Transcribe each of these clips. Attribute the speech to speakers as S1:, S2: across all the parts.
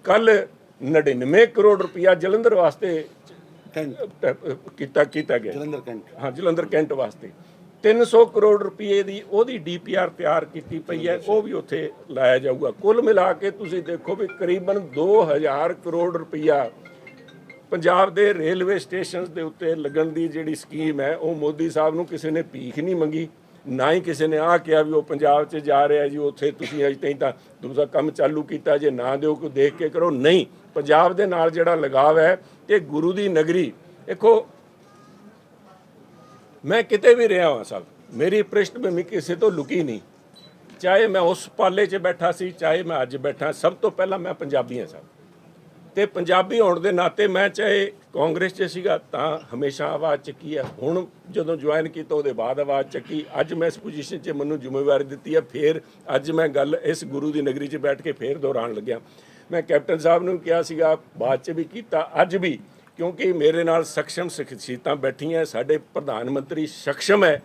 S1: कल 99 करोड़ रुपया जलंधर वास्ते ਕੀਤਾ ਗਿਆ
S2: ਜਲੰਧਰ ਕੈਂਟ
S1: ਹਾਂ ਜਲੰਧਰ ਕੈਂਟ ਵਾਸਤੇ 300 ਕਰੋੜ ਰੁਪਏ ਦੀ ਉਹਦੀ ਡੀਪੀਆਰ ਤਿਆਰ ਕੀਤੀ ਪਈ ਹੈ ਉਹ ਵੀ ਉੱਥੇ ਲਾਇਆ ਜਾਊਗਾ। ਕੁੱਲ ਮਿਲਾ ਕੇ ਤੁਸੀਂ ਦੇਖੋ ਵੀ ਕਰੀਬਨ 2000 ਕਰੋੜ ਰੁਪਇਆ ਪੰਜਾਬ ਦੇ ਰੇਲਵੇ ਸਟੇਸ਼ਨ ਦੇ ਉੱਤੇ ਲੱਗਣ ਦੀ ਜਿਹੜੀ ਸਕੀਮ ਹੈ ਉਹ ਮੋਦੀ ਸਾਹਿਬ ਨੂੰ ਕਿਸੇ ਨੇ ਭੀਖ ਨਹੀਂ ਮੰਗੀ, ਨਾ ਹੀ ਕਿਸੇ ਨੇ ਆਹ ਕਿਹਾ ਵੀ ਉਹ ਪੰਜਾਬ 'ਚ ਜਾ ਰਿਹਾ ਜੀ ਉੱਥੇ ਤੁਸੀਂ ਅਜੇ ਤਾਈਂ ਤਾਂ ਦੂਸਰਾ ਕੰਮ ਚਾਲੂ ਕੀਤਾ ਜੇ ਨਾ ਦਿਓ ਕੋਈ ਦੇਖ ਕੇ ਕਰੋ। ਨਹੀਂ, ਪੰਜਾਬ ਦੇ ਨਾਲ ਜਿਹੜਾ ਲਗਾਵ ਹੈ ਤੇ ਗੁਰੂ ਦੀ ਨਗਰੀ। ਦੇਖੋ ਮੈਂ ਕਿਤੇ ਵੀ ਰਿਹਾ ਹਾਂ ਸਾਹਿਬ, ਮੇਰੀ ਪ੍ਰਿਸ਼ਠਭੂਮੀ ਕਿਸੇ ਤੋਂ ਲੁਕੀ ਨਹੀਂ, ਚਾਹੇ ਮੈਂ ਉਸ ਪਾਲੇ 'ਚ ਬੈਠਾ ਸੀ ਚਾਹੇ ਮੈਂ ਅੱਜ ਬੈਠਾ, ਸਭ ਤੋਂ ਪਹਿਲਾਂ ਮੈਂ ਪੰਜਾਬੀ ਹਾਂ ਸਾਹਿਬ। ਤੇ ਪੰਜਾਬੀ ਹੋਣ ਦੇ ਨਾਤੇ ਮੈਂ ਚਾਹੇ ਕਾਂਗਰਸ 'ਚ ਸੀਗਾ ਤਾਂ ਹਮੇਸ਼ਾ ਆਵਾਜ਼ ਚੱਕੀ ਹੈ, ਹੁਣ ਜਦੋਂ ਜੁਆਇਨ ਕੀਤਾ ਉਹਦੇ ਬਾਅਦ ਆਵਾਜ਼ ਚੱਕੀ, ਅੱਜ ਮੈਂ ਇਸ ਪੋਜੀਸ਼ਨ 'ਚ ਮੈਨੂੰ ਜ਼ਿੰਮੇਵਾਰੀ ਦਿੱਤੀ ਹੈ, ਫਿਰ ਅੱਜ ਮੈਂ ਗੱਲ ਇਸ ਗੁਰੂ ਦੀ ਨਗਰੀ 'ਚ ਬੈਠ ਕੇ ਫਿਰ ਦੁਹਰਾਉਣ ਲੱਗਿਆ। ਮੈਂ ਕੈਪਟਨ ਸਾਹਿਬ ਨੂੰ ਕਿਹਾ ਸੀਗਾ, ਬਾਅਦ 'ਚ ਵੀ ਕੀਤਾ, ਅੱਜ ਵੀ, ਕਿਉਂਕਿ ਮੇਰੇ ਨਾਲ ਸક્ષਮ ਸ਼ਖਸੀਅਤਾਂ ਬੈਠੀਆਂ, ਸਾਡੇ ਪ੍ਰਧਾਨ ਮੰਤਰੀ ਸક્ષਮ ਹੈ,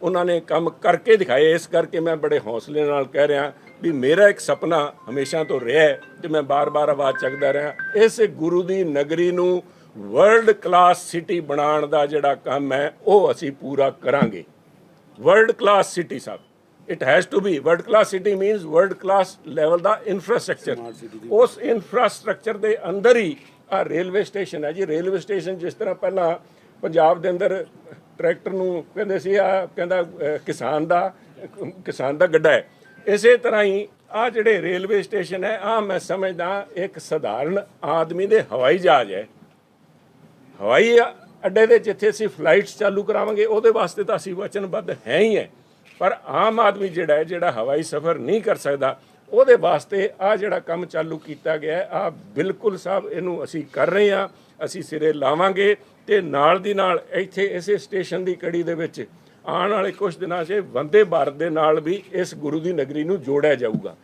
S1: ਉਹਨਾਂ ਨੇ ਕੰਮ ਕਰਕੇ ਦਿਖਾਏ। ਇਸ ਕਰਕੇ ਮੈਂ ਬੜੇ ਹੌਸਲੇ ਨਾਲ ਕਹਿ ਰਿਹਾ ਵੀ ਮੇਰਾ ਇੱਕ ਸੁਪਨਾ ਹਮੇਸ਼ਾ ਤੋਂ ਰਿਹਾ ਹੈ ਤੇ ਮੈਂ ਬਾਰ-ਬਾਰ ਆਵਾਜ਼ ਚੱਕਦਾ ਰਿਹਾ, ਇਸ ਗੁਰੂ ਦੀ ਨਗਰੀ ਨੂੰ ਵਰਲਡ ਕਲਾਸ ਸਿਟੀ ਬਣਾਉਣ ਦਾ ਜਿਹੜਾ ਕੰਮ ਹੈ ਉਹ ਅਸੀਂ ਪੂਰਾ ਕਰਾਂਗੇ। ਵਰਲਡ ਕਲਾਸ ਸਿਟੀ ਸਾਹਿਬ, it has to be world class city means world class level ਦਾ ਇਨਫਰਾਸਟ੍ਰਕਚਰ। ਉਸ ਇਨਫਰਾਸਟ੍ਰਕਚਰ ਦੇ ਅੰਦਰ ਹੀ ਆ ਰੇਲਵੇ ਸਟੇਸ਼ਨ ਹੈ ਜੀ। ਰੇਲਵੇ ਸਟੇਸ਼ਨ ਜਿਸ ਤਰ੍ਹਾਂ ਪਹਿਲਾਂ ਪੰਜਾਬ ਦੇ ਅੰਦਰ ਟਰੈਕਟਰ ਨੂੰ ਕਹਿੰਦੇ ਸੀ ਆ ਕਹਿੰਦਾ ਕਿਸਾਨ ਦਾ ਗੱਡਾ ਹੈ, ਇਸੇ ਤਰ੍ਹਾਂ ਹੀ ਆ ਜਿਹੜੇ ਰੇਲਵੇ ਸਟੇਸ਼ਨ ਹੈ ਆ ਮੈਂ ਸਮਝਦਾ ਇੱਕ ਸਧਾਰਨ ਆਦਮੀ ਦੇ ਹਵਾਈ ਜਹਾਜ਼ ਹੈ। ਹਵਾਈ ਅੱਡੇ ਦੇ ਜਿੱਥੇ ਅਸੀਂ ਫਲਾਈਟਸ ਚਾਲੂ ਕਰਾਵਾਂਗੇ ਉਹਦੇ ਵਾਸਤੇ ਤਾਂ ਅਸੀਂ ਵਚਨਬੱਧ ਹੈ ਹੀ ਹੈ, ਪਰ ਆਮ ਆਦਮੀ ਜਿਹੜਾ ਹਵਾਈ ਸਫ਼ਰ ਨਹੀਂ ਕਰ ਸਕਦਾ ਉਹਦੇ ਵਾਸਤੇ ਆ ਜਿਹੜਾ ਕੰਮ ਚਾਲੂ ਕੀਤਾ ਗਿਆ ਆ ਬਿਲਕੁਲ ਸਾਹਿਬ ਇਹਨੂੰ ਅਸੀਂ ਕਰ ਰਹੇ ਹਾਂ, ਅਸੀਂ ਸਿਰੇ ਲਾਵਾਂਗੇ। ਤੇ ਨਾਲ ਦੀ ਨਾਲ ਇੱਥੇ ਇਸੇ ਸਟੇਸ਼ਨ ਦੀ ਕੜੀ ਦੇ ਵਿੱਚ ਆਉਣ ਵਾਲੇ ਕੁਝ ਦਿਨਾਂ 'ਚ ਵੰਦੇ ਭਾਰਤ ਦੇ ਨਾਲ ਵੀ ਇਸ ਗੁਰੂ ਦੀ ਨਗਰੀ ਨੂੰ ਜੋੜਿਆ ਜਾਊਗਾ।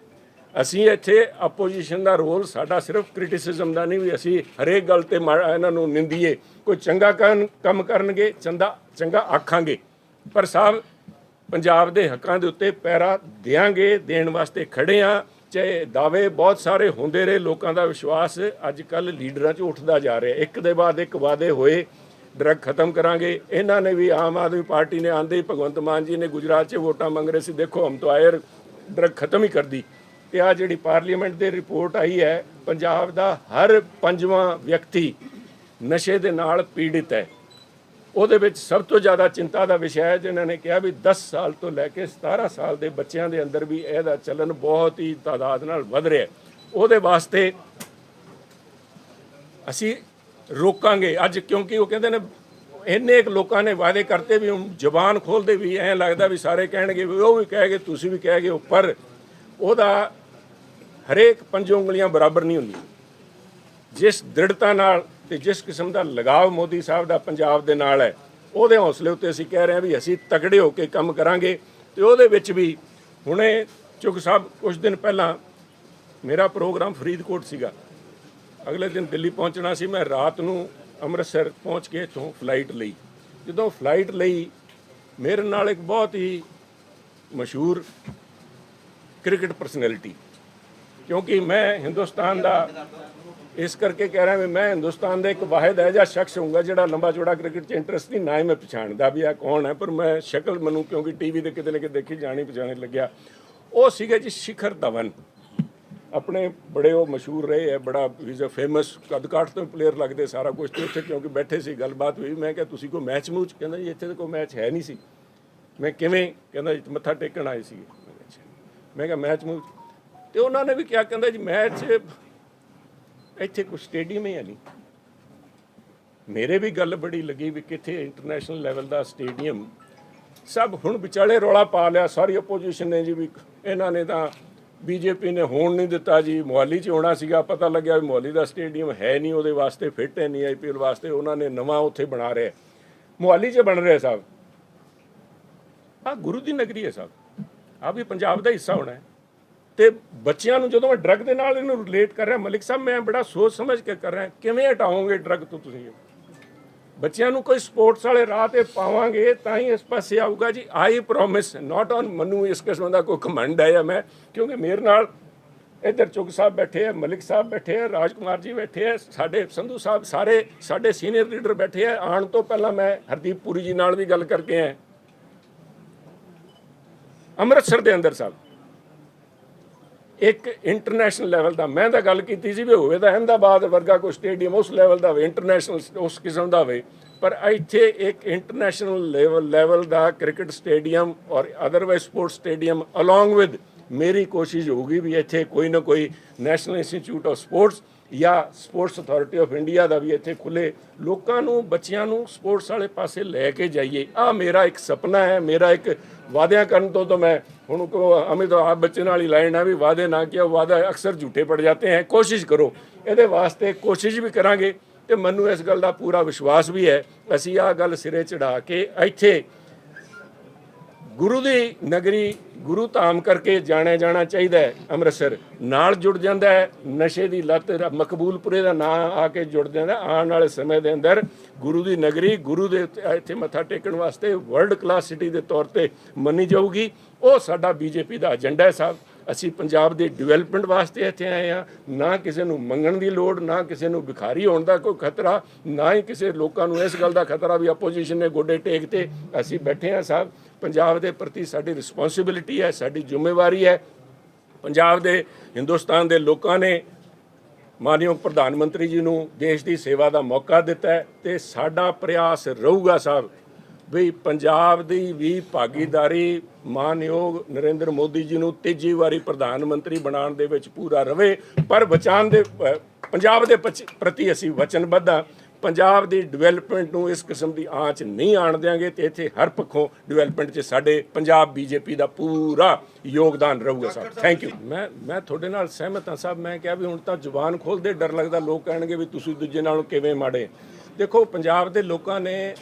S1: ਅਸੀਂ ਇੱਥੇ ਆਪੋਜੀਸ਼ਨ ਦਾ ਰੋਲ ਸਾਡਾ ਸਿਰਫ ਕ੍ਰਿਟਿਸਿਜ਼ਮ ਦਾ ਨਹੀਂ ਵੀ ਅਸੀਂ ਹਰੇਕ ਗੱਲ ਤੇ ਇਹਨਾਂ ਨੂੰ ਨਿੰਦੀਏ, ਕੋਈ ਚੰਗਾ ਕੰਮ ਕਰਨਗੇ ਚੰਗਾ ਆਖਾਂਗੇ, ਪਰ ਸਾਹਿਬ ਪੰਜਾਬ ਦੇ ਹੱਕਾਂ ਦੇ ਉੱਤੇ ਪੈਰਾ ਦਿਆਂਗੇ, ਦੇਣ ਵਾਸਤੇ ਖੜੇ ਹਾਂ। ਚਾਹੇ ਦਾਅਵੇ ਬਹੁਤ ਸਾਰੇ ਹੁੰਦੇ ਰਹੇ, ਲੋਕਾਂ ਦਾ ਵਿਸ਼ਵਾਸ ਅੱਜ ਕੱਲ੍ਹ ਲੀਡਰਾਂ 'ਚ ਉੱਠਦਾ ਜਾ ਰਿਹਾ। ਇੱਕ ਦੇ ਬਾਅਦ ਇੱਕ ਵਾਅਦੇ ਹੋਏ, ਡਰੱਗ ਖਤਮ ਕਰਾਂਗੇ, ਇਹਨਾਂ ਨੇ ਵੀ ਆਮ ਆਦਮੀ ਪਾਰਟੀ ਨੇ ਆਂਦੇ ਹੀ ਭਗਵੰਤ ਮਾਨ ਜੀ ਨੇ ਗੁਜਰਾਤ 'ਚ ਵੋਟਾਂ ਮੰਗ ਰਹੇ ਸੀ, ਦੇਖੋ ਹਮ ਤੋਂ ਆਏ ਡਰੱਗ ਖਤਮ ਹੀ ਕਰ ਦੀ। ਤੇ ਆ ਜਿਹੜੀ ਪਾਰਲੀਮੈਂਟ ਦੀ ਰਿਪੋਰਟ ਆਈ ਹੈ, ਪੰਜਾਬ ਦਾ ਹਰ 5ਵਾਂ ਵਿਅਕਤੀ ਨਸ਼ੇ ਦੇ ਨਾਲ ਪੀੜਿਤ ਹੈ। ਉਹਦੇ ਵਿੱਚ ਸਭ ਤੋਂ ਜ਼ਿਆਦਾ ਚਿੰਤਾ ਦਾ ਵਿਸ਼ਾ ਹੈ ਜਿਨ੍ਹਾਂ ਨੇ ਕਿਹਾ ਵੀ 10 ਸਾਲ ਤੋਂ ਲੈ ਕੇ 17 ਸਾਲ ਦੇ ਬੱਚਿਆਂ ਦੇ ਅੰਦਰ ਵੀ ਇਹਦਾ ਚੱਲਣ ਬਹੁਤ ਹੀ ਤਾਦਾਦ ਨਾਲ ਵੱਧ ਰਿਹਾ। ਉਹਦੇ ਵਾਸਤੇ ਅਸੀਂ ਰੋਕਾਂਗੇ ਅੱਜ, ਕਿਉਂਕਿ ਉਹ ਕਹਿੰਦੇ ਨੇ ਇੰਨੇ ਇੱਕ ਲੋਕਾਂ ਨੇ ਵਾਅਦੇ ਕਰਤੇ ਵੀ ਹੁਣ ਜ਼ੁਬਾਨ ਖੋਲ੍ਹਦੇ ਵੀ ਐਂ ਲੱਗਦਾ ਵੀ ਸਾਰੇ ਕਹਿਣਗੇ ਵੀ ਉਹ ਵੀ ਕਹੇਗੇ ਤੁਸੀਂ ਵੀ ਕਹੇਗੇ, ਉੱਪਰ ਉਹਦਾ ਹਰੇਕ 5 ਉਂਗਲੀਆਂ ਬਰਾਬਰ ਨਹੀਂ ਹੁੰਦੀਆਂ। ਜਿਸ ਦ੍ਰਿੜਤਾ ਨਾਲ ਤੇ ਜਿਸ ਕਿਸਮ ਦਾ ਲਗਾਵ ਮੋਦੀ ਸਾਹਿਬ ਦਾ ਪੰਜਾਬ ਦੇ ਨਾਲ ਹੈ, ਉਹਦੇ ਹੌਸਲੇ ਉੱਤੇ ਅਸੀਂ ਕਹਿ ਰਹੇ ਹਾਂ ਵੀ ਅਸੀਂ ਤਕੜੇ ਹੋ ਕੇ ਕੰਮ ਕਰਾਂਗੇ। ਤੇ ਉਹਦੇ ਵਿੱਚ ਵੀ ਹੁਣੇ ਚੁੱਕ ਸਾਹਿਬ ਕੁਝ ਦਿਨ ਪਹਿਲਾਂ ਮੇਰਾ ਪ੍ਰੋਗਰਾਮ ਫਰੀਦਕੋਟ ਸੀਗਾ, ਅਗਲੇ ਦਿਨ ਦਿੱਲੀ ਪਹੁੰਚਣਾ ਸੀ। ਮੈਂ ਰਾਤ ਨੂੰ ਅੰਮ੍ਰਿਤਸਰ ਪਹੁੰਚ ਕੇ ਇੱਥੋਂ ਫਲਾਈਟ ਲਈ। ਜਦੋਂ ਫਲਾਈਟ ਲਈ ਮੇਰੇ ਨਾਲ ਇੱਕ ਬਹੁਤ ਹੀ ਮਸ਼ਹੂਰ ਕ੍ਰਿਕਟ ਪਰਸਨੈਲਿਟੀ, ਕਿਉਂਕਿ ਮੈਂ ਹਿੰਦੁਸਤਾਨ ਦਾ ਇਸ ਕਰਕੇ ਕਹਿ ਰਿਹਾ ਵੀ ਮੈਂ ਹਿੰਦੁਸਤਾਨ ਦਾ ਇੱਕ ਵਾਹਿਦ ਹੈ ਜਾਂ ਸ਼ਖਸ ਹੋਊਗਾ ਜਿਹੜਾ ਲੰਬਾ ਚੌੜਾ ਕ੍ਰਿਕਟ 'ਚ ਇੰਟਰਸਟ ਨਹੀਂ, ਨਾ ਹੀ ਮੈਂ ਪਛਾਣਦਾ ਵੀ ਆ ਕੌਣ ਹੈ, ਪਰ ਮੈਂ ਸ਼ਕਲ ਮੈਨੂੰ ਕਿਉਂਕਿ ਟੀਵੀ ਦੇ ਕਿਤੇ ਨਾ ਕਿਤੇ ਦੇਖੀ ਜਾਣੀ ਪਛਾਣੇ ਲੱਗਿਆ। ਉਹ ਸੀਗੇ ਜੀ ਸ਼ਿਖਰ ਧਵਨ, ਆਪਣੇ ਬੜੇ ਉਹ ਮਸ਼ਹੂਰ ਰਹੇ ਹੈ, ਬੜਾ ਇਜ਼ ਅ ਫੇਮਸ ਕਦਕਾਠ ਤੋਂ ਪਲੇਅਰ ਲੱਗਦੇ ਸਾਰਾ ਕੁਝ। ਤੇ ਉੱਥੇ ਕਿਉਂਕਿ ਬੈਠੇ ਸੀ, ਗੱਲਬਾਤ ਹੋਈ, ਮੈਂ ਕਿਹਾ ਤੁਸੀਂ ਕੋਈ ਮੈਚ ਮੂਚ? ਕਹਿੰਦਾ ਜੀ ਇੱਥੇ ਤਾਂ ਕੋਈ ਮੈਚ ਹੈ ਨਹੀਂ ਸੀ। ਮੈਂ ਕਿਵੇਂ? ਕਹਿੰਦਾ ਜੀ ਮੱਥਾ ਟੇਕਣ ਆਏ ਸੀਗੇ। ਮੈਂ ਕਿਹਾ ਮੈਚ ਮੂਚ? ਤੇ ਉਹਨਾਂ ਨੇ ਵੀ ਕਿਹਾ, ਕਹਿੰਦਾ ਜੀ ਮੈਚ ਇੱਥੇ ਕੋਈ ਸਟੇਡੀਅਮ ਹੀ ਹੈ ਨਹੀਂ। ਮੇਰੇ ਵੀ ਗੱਲ ਬੜੀ ਲੱਗੀ ਵੀ ਕਿੱਥੇ ਇੰਟਰਨੈਸ਼ਨਲ ਲੈਵਲ ਦਾ ਸਟੇਡੀਅਮ। ਸਭ ਹੁਣ ਵਿਚਾਲੇ ਰੌਲਾ ਪਾ ਲਿਆ ਸਾਰੀ ਆਪੋਜੀਸ਼ਨ ਨੇ ਜੀ ਵੀ ਇਹਨਾਂ ਨੇ ਤਾਂ ਬੀਜੇਪੀ ਨੇ ਹੋਣ ਨਹੀਂ ਦਿੱਤਾ ਜੀ, ਮੋਹਾਲੀ 'ਚ ਹੋਣਾ ਸੀਗਾ, ਪਤਾ ਲੱਗਿਆ ਵੀ ਮੋਹਾਲੀ ਦਾ ਸਟੇਡੀਅਮ ਹੈ ਨਹੀਂ, ਉਹਦੇ ਵਾਸਤੇ ਫਿੱਟ ਹੈ ਨਹੀਂ, IPL ਵਾਸਤੇ ਉਹਨਾਂ ਨੇ ਨਵਾਂ ਉੱਥੇ ਬਣਾ ਰਿਹਾ, ਮੋਹਾਲੀ 'ਚ ਬਣ ਰਿਹਾ ਸਾਹਿਬ। ਆਹ ਗੁਰੂ ਦੀ ਨਗਰੀ ਹੈ ਸਾਹਿਬ, ਆਹ ਵੀ ਪੰਜਾਬ ਦਾ ਹਿੱਸਾ ਹੋਣਾ ਹੈ। ਤੇ ਬੱਚਿਆਂ ਨੂੰ ਜਦੋਂ ਮੈਂ ਡਰੱਗ ਦੇ ਨਾਲ ਇਹਨੂੰ ਰਿਲੇਟ ਕਰ ਰਿਹਾ, ਮਲਿਕ ਸਾਹਿਬ ਮੈਂ ਬੜਾ ਸੋਚ ਸਮਝ ਕੇ ਕਰ ਰਿਹਾ, ਕਿਵੇਂ ਹਟਾਓਗੇ ਡਰੱਗ ਤੋਂ ਤੁਸੀਂ? ਬੱਚਿਆਂ ਨੂੰ ਕੋਈ ਸਪੋਰਟਸ ਵਾਲੇ ਰਾਹ ਤੇ ਪਾਵਾਂਗੇ ਤਾਂ ਹੀ ਇਸ ਪਾਸੇ ਆਊਗਾ ਜੀ। ਆਈ ਪ੍ਰੋਮਿਸ, ਨਾਟ ਔਨ ਮੈਨੂੰ ਇਸ ਕਿਸਮ ਦਾ ਕੋਈ ਘਮੰਡ ਹੈ ਜਾਂ ਮੈਂ, ਕਿਉਂਕਿ ਮੇਰੇ ਨਾਲ ਇੱਧਰ ਚੁਗ ਸਾਹਿਬ ਬੈਠੇ ਹੈ, ਮਲਿਕ ਸਾਹਿਬ ਬੈਠੇ ਹੈ, ਰਾਜ ਕੁਮਾਰ ਜੀ ਬੈਠੇ ਹੈ, ਸਾਡੇ ਸੰਧੂ ਸਾਹਿਬ, ਸਾਰੇ ਸਾਡੇ ਸੀਨੀਅਰ ਲੀਡਰ ਬੈਠੇ ਹੈ। ਆਉਣ ਤੋਂ ਪਹਿਲਾਂ ਮੈਂ ਹਰਦੀਪ ਪੁਰੀ ਜੀ ਨਾਲ ਵੀ ਗੱਲ ਕਰਕੇ ਆਇਆ ਅੰਮ੍ਰਿਤਸਰ ਦੇ ਅੰਦਰ ਸਾਹਿਬ ਇੱਕ ਇੰਟਰਨੈਸ਼ਨਲ ਲੈਵਲ ਦਾ, ਮੈਂ ਤਾਂ ਗੱਲ ਕੀਤੀ ਸੀ ਵੀ ਹੋਵੇ ਤਾਂ ਅਹਿਮਦਾਬਾਦ ਵਰਗਾ ਕੋਈ ਸਟੇਡੀਅਮ ਉਸ ਲੈਵਲ ਦਾ ਹੋਵੇ, ਇੰਟਰਨੈਸ਼ਨਲ ਉਸ ਕਿਸਮ ਦਾ ਹੋਵੇ, ਪਰ ਇੱਥੇ ਇੱਕ ਇੰਟਰਨੈਸ਼ਨਲ ਲੈਵਲ ਦਾ ਕ੍ਰਿਕਟ ਸਟੇਡੀਅਮ ਔਰ otherwise sports stadium along with ਮੇਰੀ ਕੋਸ਼ਿਸ਼ ਹੋਊਗੀ ਵੀ ਇੱਥੇ ਕੋਈ ਨਾ ਕੋਈ ਨੈਸ਼ਨਲ ਇੰਸਟੀਚਿਊਟ ਆਫ ਸਪੋਰਟਸ ਜਾਂ ਸਪੋਰਟਸ ਅਥਾਰਟੀ ਆਫ ਇੰਡੀਆ ਦਾ ਵੀ ਇੱਥੇ ਖੁੱਲੇ, ਲੋਕਾਂ ਨੂੰ ਬੱਚਿਆਂ ਨੂੰ ਸਪੋਰਟਸ ਵਾਲੇ ਪਾਸੇ ਲੈ ਕੇ ਜਾਈਏ। ਆ ਮੇਰਾ ਇੱਕ ਸੁਪਨਾ ਹੈ, ਮੇਰਾ ਇੱਕ ਵਾਅਦਿਆਂ ਕਰਨ ਤੋਂ ਮੈਂ ਹੁਣ ਅਮਿਤ ਆਪ ਬੱਚੇ ਨਾਲ ਹੀ ਲਾਈਨ ਹੈ ਵੀ ਵਾਅਦੇ ਨਾ ਕਿਆ, ਵਾਅਦਾ ਅਕਸਰ ਝੂਠੇ ਪੜ ਜਾਤੇ ਹੈ। ਕੋਸ਼ਿਸ਼ ਕਰੋ, ਇਹਦੇ ਵਾਸਤੇ ਕੋਸ਼ਿਸ਼ ਵੀ ਕਰਾਂਗੇ ਤੇ ਮੈਨੂੰ ਇਸ ਗੱਲ ਦਾ ਪੂਰਾ ਵਿਸ਼ਵਾਸ ਵੀ ਹੈ। ਅਸੀਂ ਆਹ ਗੱਲ ਸਿਰੇ ਚੜਾ ਕੇ ਇੱਥੇ ਗੁਰੂ ਦੀ ਨਗਰੀ, ਗੁਰੂ ਧਾਮ ਕਰਕੇ ਜਾਣਿਆ ਜਾਣਾ ਚਾਹੀਦਾ ਹੈ। ਅੰਮ੍ਰਿਤਸਰ ਨਾਲ ਜੁੜ ਜਾਂਦਾ ਹੈ, ਨਸ਼ੇ ਦੀ ਲੱਤ ਮਕਬੂਲਪੁਰੇ ਦਾ ਨਾਂ ਆ ਕੇ ਜੁੜ ਜਾਂਦਾ। ਆਉਣ ਵਾਲੇ ਸਮੇਂ ਦੇ ਅੰਦਰ ਗੁਰੂ ਦੀ ਨਗਰੀ, ਗੁਰੂ ਦੇ ਇੱਥੇ ਮੱਥਾ ਟੇਕਣ ਵਾਸਤੇ ਵਰਲਡ ਕਲਾਸ ਸਿਟੀ ਦੇ ਤੌਰ ਤੇ ਮੰਨੀ ਜਾਊਗੀ। ਉਹ ਸਾਡਾ ਬੀਜੇਪੀ ਦਾ ਏਜੰਡਾ ਹੈ ਸਾਹਿਬ। ਅਸੀਂ ਪੰਜਾਬ ਦੇ ਡਿਵੈਲਪਮੈਂਟ ਵਾਸਤੇ ਇੱਥੇ ਆਏ ਹਾਂ, ਨਾ ਕਿਸੇ ਨੂੰ ਮੰਗਣ ਦੀ ਲੋੜ, ਨਾ ਕਿਸੇ ਨੂੰ ਭਿਖਾਰੀ ਹੋਣ ਦਾ ਕੋਈ ਖਤਰਾ, ਨਾ ਹੀ ਕਿਸੇ ਲੋਕਾਂ ਨੂੰ ਇਸ ਗੱਲ ਦਾ ਖਤਰਾ ਵੀ ਆਪੋਜੀਸ਼ਨ ਨੇ ਗੋਡੇ ਟੇਕ ਤੇ ਅਸੀਂ ਬੈਠੇ ਹਾਂ ਸਾਹਿਬ। ਪੰਜਾਬ ਦੇ ਪ੍ਰਤੀ ਸਾਡੀ ਰਿਸਪੌਂਸਿਬਿਲਿਟੀ ਹੈ, ਸਾਡੀ ਜ਼ਿੰਮੇਵਾਰੀ ਹੈ। ਪੰਜਾਬ ਦੇ ਹਿੰਦੁਸਤਾਨ ਦੇ ਲੋਕਾਂ ਨੇ ਮਾਨਯੋਗ ਪ੍ਰਧਾਨ ਮੰਤਰੀ ਜੀ ਨੂੰ ਦੇਸ਼ ਦੀ ਸੇਵਾ ਦਾ ਮੌਕਾ ਦਿੱਤਾ ਹੈ ਤੇ ਸਾਡਾ ਪ੍ਰਯਾਸ ਰਹੂਗਾ ਸਾਹਿਬ ਵੀ ਪੰਜਾਬ ਦੀ ਵੀ ਭਾਗੀਦਾਰੀ ਮਾਨਯੋਗ ਨਰਿੰਦਰ ਮੋਦੀ ਜੀ ਨੂੰ ਤੀਜੀ ਵਾਰੀ ਪ੍ਰਧਾਨ ਮੰਤਰੀ ਬਣਾਉਣ ਦੇ ਵਿੱਚ ਪੂਰਾ ਰਵੇ। ਪਰ ਬਚਾਉਣ ਦੇ ਪੰਜਾਬ ਦੇ ਪ੍ਰਤੀ ਅਸੀਂ ਵਚਨਬੱਧ ਹਾਂ। ਪੰਜਾਬ ਦੀ ਡਿਵੈਲਪਮੈਂਟ ਨੂੰ ਇਸ ਕਿਸਮ ਦੀ ਆਂਚ ਨਹੀਂ ਆਣ ਦਿਆਂਗੇ ਤੇ ਇੱਥੇ ਹਰ ਪੱਖੋਂ ਡਿਵੈਲਪਮੈਂਟ 'ਚ ਸਾਡੇ ਪੰਜਾਬ ਬੀਜੇਪੀ ਦਾ ਪੂਰਾ ਯੋਗਦਾਨ ਰਹੂਗਾ ਸਾਹਿਬ। Thank you. ਮੈਂ ਤੁਹਾਡੇ ਨਾਲ ਸਹਿਮਤ ਹਾਂ ਸਾਹਿਬ। ਮੈਂ ਕਿਹਾ ਵੀ ਹੁਣ ਤਾਂ ਜ਼ੁਬਾਨ ਖੋਲ੍ਹਦੇ ਡਰ ਲੱਗਦਾ, ਲੋਕ ਕਹਿਣਗੇ ਵੀ ਤੁਸੀਂ ਦੂਜੇ ਨਾਲੋਂ ਕਿਵੇਂ ਮਾੜੇ। ਦੇਖੋ ਪੰਜਾਬ ਦੇ ਲੋਕਾਂ ਨੇ,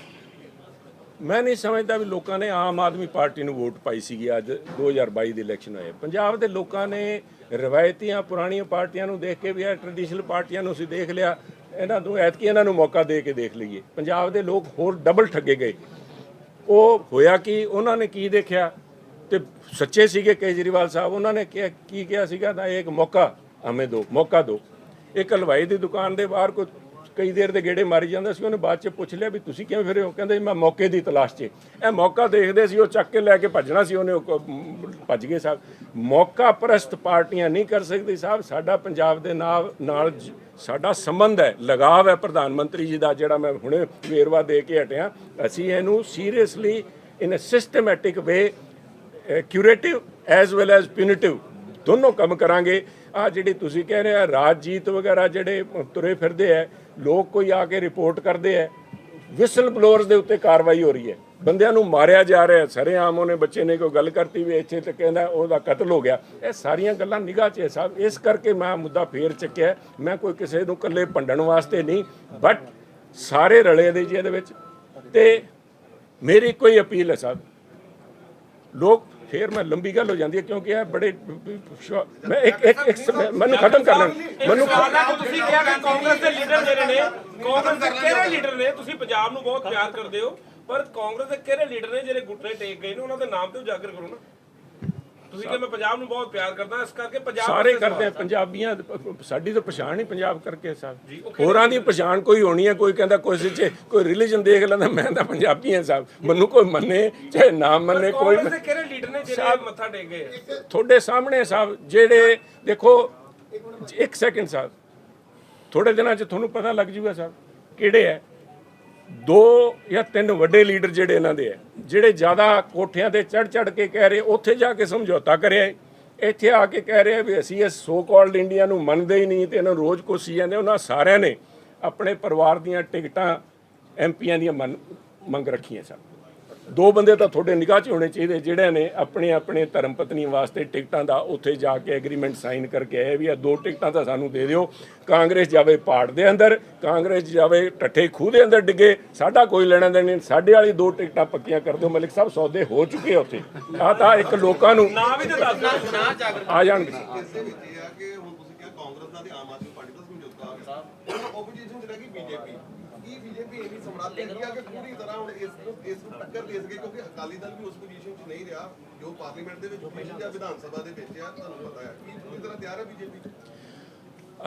S1: ਮੈਂ ਨਹੀਂ ਸਮਝਦਾ ਵੀ ਲੋਕਾਂ ਨੇ ਆਮ ਆਦਮੀ ਪਾਰਟੀ ਨੂੰ ਵੋਟ ਪਾਈ ਸੀਗੀ ਅੱਜ 2022 ਦੇ ਇਲੈਕਸ਼ਨ ਹੋਏ। ਪੰਜਾਬ ਦੇ ਲੋਕਾਂ ਨੇ ਰਵਾਇਤੀਆਂ ਪੁਰਾਣੀਆਂ ਪਾਰਟੀਆਂ ਨੂੰ ਦੇਖ ਕੇ ਵੀ ਇਹ ਟ੍ਰੈਡੀਸ਼ਨਲ ਪਾਰਟੀਆਂ ਨੂੰ ਅਸੀਂ ਦੇਖ ਲਿਆ, ਇਹਨਾਂ ਨੂੰ ਐਤਕੀ ਇਹਨਾਂ ਨੂੰ ਮੌਕਾ ਦੇ ਕੇ ਦੇਖ ਲਈਏ। ਪੰਜਾਬ ਦੇ ਲੋਕ ਹੋਰ ਡਬਲ ਠੱਗੇ ਗਏ। ਉਹ ਹੋਇਆ ਕਿ ਉਹਨਾਂ ਨੇ ਕੀ ਦੇਖਿਆ ਤੇ ਸੱਚੇ ਸੀਗੇ ਕੇਜਰੀਵਾਲ ਸਾਹਿਬ। ਉਹਨਾਂ ਨੇ ਕੀ ਕਿਹਾ ਸੀਗਾ ਤਾਂ ਇੱਕ ਮੌਕਾ ਹਮੇ ਦਿਓ, ਮੌਕਾ ਦਿਓ। ਇੱਕ ਹਲਵਾਈ ਦੀ ਦੁਕਾਨ ਦੇ ਬਾਹਰ ਕੋਈ ਕਈ ਦੇਰ ਦੇ ਗੇੜੇ ਮਾਰੀ ਜਾਂਦਾ ਸੀ। ਉਹਨੇ ਬਾਅਦ 'ਚ ਪੁੱਛ ਲਿਆ ਵੀ ਤੁਸੀਂ ਕਿਵੇਂ ਫਿਰੇ ਹੋ? ਕਹਿੰਦੇ ਮੈਂ ਮੌਕੇ ਦੀ ਤਲਾਸ਼ 'ਚ। ਇਹ ਮੌਕਾ ਦੇਖਦੇ ਸੀ, ਉਹ ਚੱਕ ਕੇ ਲੈ ਕੇ ਭੱਜਣਾ ਸੀ, ਉਹਨੇ ਭੱਜ ਗਏ ਸਾਹਿਬ। ਮੌਕਾ ਪ੍ਰਸਤ ਪਾਰਟੀਆਂ ਨਹੀਂ ਕਰ ਸਕਦੀ ਸਾਹਿਬ। ਸਾਡਾ ਪੰਜਾਬ ਦੇ ਨਾਲ ਸਾਡਾ ਸੰਬੰਧ ਹੈ, ਲਗਾਵ ਹੈ ਪ੍ਰਧਾਨ ਮੰਤਰੀ ਜੀ ਦਾ, ਜਿਹੜਾ ਮੈਂ ਹੁਣੇ ਵੇਰਵਾ ਦੇ ਕੇ ਹਟਿਆ। ਅਸੀਂ ਇਹਨੂੰ ਸੀਰੀਅਸਲੀ ਇਨ ਅ ਸਿਸਟਮੈਟਿਕ ਵੇ, ਕਿਊਰੇਟਿਵ ਐਜ਼ ਵੈਲ ਐਜ਼ ਪਿਊਨਿਟਿਵ ਦੋਨੋਂ ਕੰਮ ਕਰਾਂਗੇ। ਆ ਜਿਹੜੀ ਤੁਸੀਂ ਕਹਿ ਰਹੇ ਆ ਰਾਜਜੀਤ ਵਗੈਰਾ ਜਿਹੜੇ ਤੁਰੇ ਫਿਰਦੇ ਹੈ, ਲੋਕ ਕੋਈ ਆ ਕੇ ਰਿਪੋਰਟ ਕਰਦੇ ਹੈ, ਵਿਸਲ ਬਲੋਅਰਸ ਦੇ ਉੱਤੇ ਕਾਰਵਾਈ ਹੋ ਰਹੀ ਹੈ, ਬੰਦਿਆਂ ਨੂੰ ਮਾਰਿਆ ਜਾ ਰਿਹਾ। ਸਰੇਆਮ ਉਹਨੇ ਬੱਚੇ ਨੇ ਕੋਈ ਗੱਲ ਕਰਤੀ ਵੀ ਇੱਥੇ ਤੇ ਕਹਿੰਦਾ ਉਹਦਾ ਕਤਲ ਹੋ ਗਿਆ। ਇਹ ਸਾਰੀਆਂ ਗੱਲਾਂ ਨਿਗਾਹ 'ਚ ਹੈ ਸਾਹਿਬ। ਇਸ ਕਰਕੇ ਮੈਂ ਮੁੱਦਾ ਫੇਰ ਚੱਕਿਆ। ਮੈਂ ਕੋਈ ਕਿਸੇ ਨੂੰ ਇਕੱਲੇ ਭੰਡਣ ਵਾਸਤੇ ਨਹੀਂ, ਬਟ ਸਾਰੇ ਰਲੇ ਦੇ ਜੀ ਇਹਦੇ ਵਿੱਚ। ਤੇ ਮੇਰੀ ਕੋਈ ਅਪੀਲ ਹੈ ਸਾਹਿਬ, ਲੋਕ ਫਿਰ ਮੈਂ ਲੰਬੀ ਗੱਲ ਹੋ ਜਾਂਦੀ ਹੈ ਕਿਉਂਕਿ ਇਹ ਬੜੇ ਮੈਂ ਇੱਕ ਮੈਨੂੰ ਖਤਮ ਕਰ ਲੈਣ। ਮੈਨੂੰ
S2: ਤੁਸੀਂ ਕਿਹਾ ਕਿ ਕਾਂਗਰਸ ਦੇ ਲੀਡਰ ਜਿਹੜੇ ਨੇ, ਕਾਂਗਰਸ ਦੇ ਕਿਹੜੇ ਲੀਡਰ ਨੇ? ਤੁਸੀਂ ਪੰਜਾਬ ਨੂੰ ਬਹੁਤ ਪਿਆਰ ਕਰਦੇ ਹੋ, ਪਰ ਕਾਂਗਰਸ ਦੇ ਕਿਹੜੇ ਲੀਡਰ ਨੇ ਜਿਹੜੇ ਗੁੱਟਰੇ ਟੇਕ ਗਏ ਨੇ? ਉਹਨਾਂ ਦੇ ਨਾਮ ਤੇ ਉਜਾਗਰ ਕਰੋ ਨਾ। ਤੁਸੀਂ ਕਿ ਮੈਂ ਪੰਜਾਬ ਨੂੰ ਬਹੁਤ ਪਿਆਰ ਕਰਦਾ, ਇਸ ਕਰਕੇ ਪੰਜਾਬ
S1: ਸਾਰੇ ਕਰਦੇ ਆ। ਪੰਜਾਬੀਆਂ ਸਾਡੀ ਤਾਂ ਪਛਾਣ ਹੀ ਪੰਜਾਬ ਕਰਕੇ ਸਾਹਿਬ। ਹੋਰਾਂ ਦੀ ਪਛਾਣ ਕੋਈ ਹੋਣੀ ਹੈ। ਕੋਈ ਕਹਿੰਦਾ ਕੋਈ ਚ ਕੋਈ ਰਿਲੀਜਨ ਦੇਖ ਲੈਂਦਾ, ਮੈਂ ਤਾਂ ਪੰਜਾਬੀ ਹਾਂ ਸਾਹਿਬ। ਮੈਨੂੰ ਕੋਈ ਮੰਨੇ ਚਾਹੇ ਨਾ ਮੰਨੇ, ਕੋਈ
S2: ਕਿਹੜੇ ਲੀਡਰ ਨੇ ਜਿਹੜੇ ਮੱਥਾ ਟੇਕ ਗਏ
S1: ਤੁਹਾਡੇ ਸਾਹਮਣੇ ਸਾਹਿਬ। ਜਿਹੜੇ ਦੇਖੋ ਇੱਕ ਸੈਕਿੰਡ ਸਾਹਿਬ, ਥੋੜੇ ਦਿਨਾਂ 'ਚ ਤੁਹਾਨੂੰ ਪਤਾ ਲੱਗ ਜੂਗਾ ਸਾਹਿਬ ਕਿਹੜੇ ਹੈ। 2 ਜਾਂ 3 ਵੱਡੇ ਲੀਡਰ ਜਿਹੜੇ ਇਹਨਾਂ ਦੇ ਹੈ, ਜਿਹੜੇ ਜ਼ਿਆਦਾ ਕੋਠਿਆਂ ਤੇ ਚੜ ਕੇ ਕਹਿ ਰਹੇ, ਉੱਥੇ ਜਾ ਕੇ ਸਮਝੌਤਾ ਕਰਿਆ, ਇੱਥੇ ਆ ਕੇ ਕਹਿ ਰਹੇ ਵੀ ਅਸੀਂ ਇਸ ਸੋ ਕਾਲਡ ਇੰਡੀਆ ਨੂੰ ਮੰਨਦੇ ਹੀ ਨਹੀਂ ਤੇ ਇਹਨਾਂ ਨੂੰ ਰੋਜ਼ ਕੋਸੀ ਜਾਂਦੇ। ਉਹਨਾਂ ਸਾਰਿਆਂ ਨੇ ਆਪਣੇ ਪਰਿਵਾਰ ਦੀਆਂ ਟਿਕਟਾਂ ਐਮਪੀਆਂ ਦੀਆਂ ਮੰਗ ਰੱਖੀਆਂ ਸਨ। 2 ਬੰਦੇ ਤਾਂ ਤੁਹਾਡੇ ਨਿਗਾਹ 'ਚ ਹੋਣੇ ਚਾਹੀਦੇ ਜਿਹੜੇ ਨੇ ਆਪਣੇ ਧਰਮ ਪਤਨੀ ਵਾਸਤੇ ਟਿਕਟਾਂ ਦਾ ਉੱਥੇ ਜਾ ਕੇ ਐਗਰੀਮੈਂਟ ਸਾਈਨ ਕਰਕੇ ਆਏ ਵੀ ਆ 2 ਟਿਕਟਾਂ ਤਾਂ ਸਾਨੂੰ ਦੇ ਦਿਓ। ਕਾਂਗਰਸ ਜਾਵੇ ਪਹਾੜ ਦੇ ਅੰਦਰ, ਕਾਂਗਰਸ ਜਾਵੇ ਠੱਠੇ ਖੂਹ ਦੇ ਅੰਦਰ ਡਿੱਗੇ, ਸਾਡਾ ਕੋਈ ਲੈਣਾ ਦੇਣਾ ਨਹੀਂ। ਸਾਡੇ ਵਾਲੀ 2 ਟਿਕਟਾਂ ਪੱਕੀਆਂ ਕਰ ਦਿਓ। ਮਲਿਕ ਸਾਹਿਬ ਸੌਦੇ ਹੋ ਚੁੱਕੇ ਉੱਥੇ। ਆ ਤਾਂ ਇੱਕ ਲੋਕਾਂ ਨੂੰ
S2: ਨਾ ਵੀ ਤੇ ਦੱਸ ਦਿਓ
S1: ਆ ਜਾਣਗੇ।
S3: ਇਸੇ ਵਿੱਚ ਇਹ ਆ ਕਿ ਹੁਣ ਤੁਸੀਂ ਕਿਹਾ ਕਾਂਗਰਸ ਦਾ ਤੇ ਆਮ ਆਦਮੀ ਪਾਰਟੀ ਦਾ ਸਮਝੌਤਾ ਆ ਗਿਆ। ਹੁਣ ਆਪੋਜੀਸ਼ਨ ਜਿਹੜਾ ਕਿ ਬੀਜੇਪੀ ਕੀ ਬੀਜੇਪੀ ਇੰਨੀ ਸਮਰੱਥ ਹੈਗੀ ਆ ਕਿ ਪੂਰੀ ਤਰ੍ਹਾਂ ਹੁਣ ਇਸ ਨੂੰ ਟੱਕਰ ਦੇ ਸਕੇ, ਕਿਉਂਕਿ ਅਕਾਲੀ ਦਲ ਵੀ ਉਸ ਪੋਜੀਸ਼ਨ 'ਚ ਨਹੀਂ ਰਿਹਾ ਜੋ ਪਾਰਲੀਮੈਂਟ ਦੇ ਵਿੱਚ ਪੋਜੀਸ਼ਨ ਜਾਂ ਵਿਧਾਨ ਸਭਾ ਦੇ ਵਿੱਚ ਆ, ਤੁਹਾਨੂੰ ਪਤਾ ਹੈ ਕਿ ਪੂਰੀ ਤਰ੍ਹਾਂ ਤਿਆਰ ਹੈ ਬੀਜੇਪੀ।